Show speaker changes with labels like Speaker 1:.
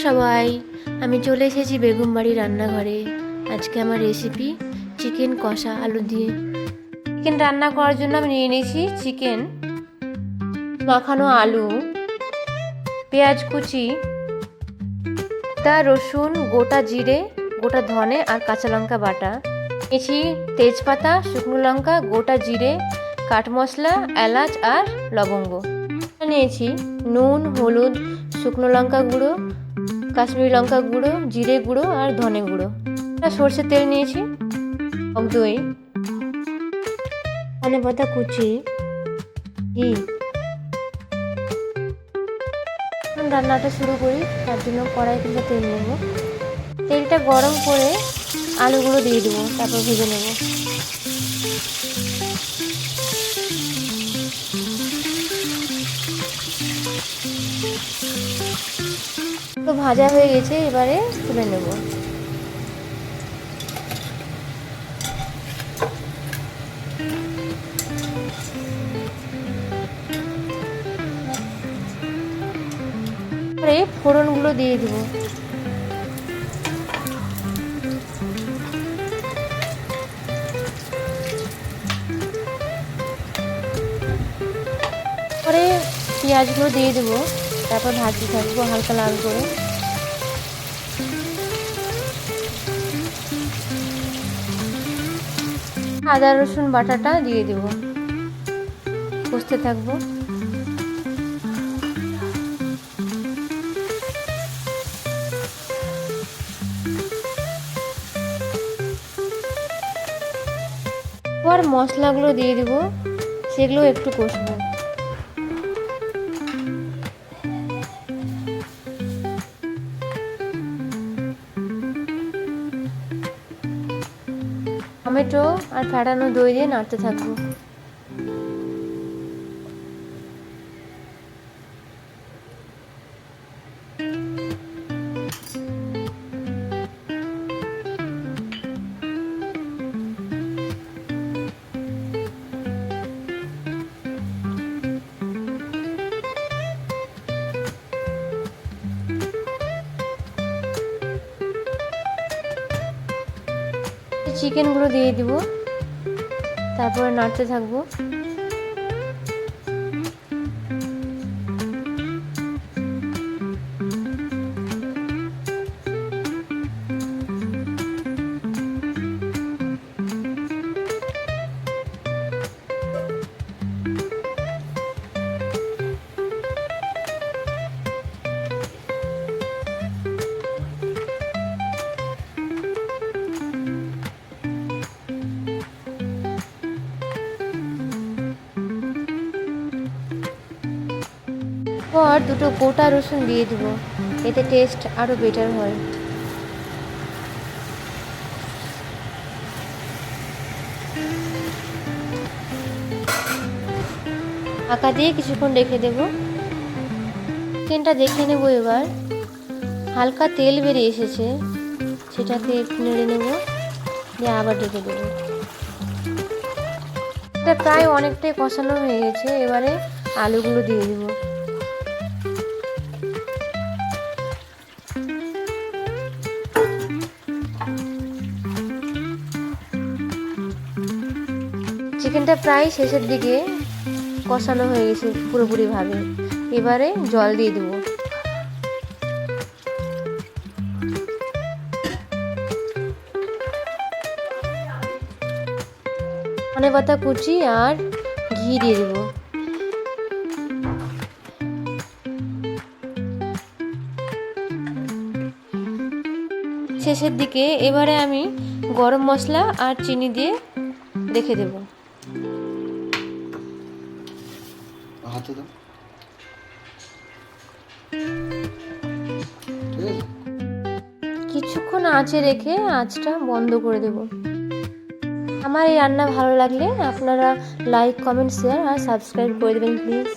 Speaker 1: সবাই, আমি চলে এসেছি বেগমবাড়ি রান্নাঘরে। আজকে আমার রেসিপি চিকেন কষা আলু দিয়ে। চিকেন রান্না করার জন্য আমি নিয়ে নিয়েছি চিকেন, মাখানো আলু, পেঁয়াজ কুচি, আদা রসুন, গোটা জিরে, গোটা ধনে আর কাঁচা লঙ্কা বাটা। নিয়েছি তেজপাতা, শুকনো লঙ্কা, গোটা জিরে, কাঠ মশলা, এলাচ আর লবঙ্গ। নিয়েছি নুন, হলুদ, শুকনো লঙ্কা গুঁড়ো, কাশ্মীরি লঙ্কা গুঁড়ো, জিরে গুঁড়ো আর ধনে গুঁড়ো। সর্ষের তেল নিয়েছি, টক দই, ধনেপাতা কুচি, ঘি। রান্নাটা শুরু করি, তার জন্য কড়াই থেকে তেল নেব। তেলটা গরম করে আলুগুলো দিয়ে দেবো, তারপর ভেজে নেব। তো ভাজা হয়ে গেছে, এবারে তুলে নেব। এবারে ফোড়নগুলো দিয়ে দেব। পরে পেঁয়াজগুলো দিয়ে দেবো, তারপর ভাজতে থাকবো হালকা লাল করে। আদা রসুন বাটাটা দিয়ে দেবো, কষতে থাকবো। এবার মশলাগুলো দিয়ে দেবো, সেগুলো একটু কষবো। টমেটো আর ফেটানো দই দিয়ে নাড়তে থাকবো। চিকেনগুলো দিয়ে দিব, তারপরে নাড়তে থাকবো। পর দুটো গোটা রসুন দিয়ে দিব, এতে টেস্ট আরো বেটার হয়। ঢাকা দিয়ে কিছুক্ষণ রেখে দেব। চিকেনটা দেখে নেব, এবার হালকা তেল বেরিয়ে এসেছে, সেটাকে একটু নেড়ে নেব, দিয়ে আবার ঢেকে দেবো। এটা প্রায় অনেকটাই কষানো হয়ে গেছে, এবারে আলুগুলো দিয়ে দেবো। চিকেনটা প্রায় শেষের দিকে কষানো হয়ে গেছে পুরোপুরিভাবে, এবারে জল দিয়ে দেবো। ধনেপাতা কুচি আর ঘি দিয়ে দেবো। শেষের দিকে এবারে আমি গরম মশলা আর চিনি দিয়ে রেখে দেবো। কিছুক্ষণ আঁচে রেখে আঁচটা বন্ধ করে দেব। আমার এই রান্না ভালো লাগলে আপনারা লাইক, কমেন্ট, শেয়ার আর সাবস্ক্রাইব করে দেবেন প্লিজ।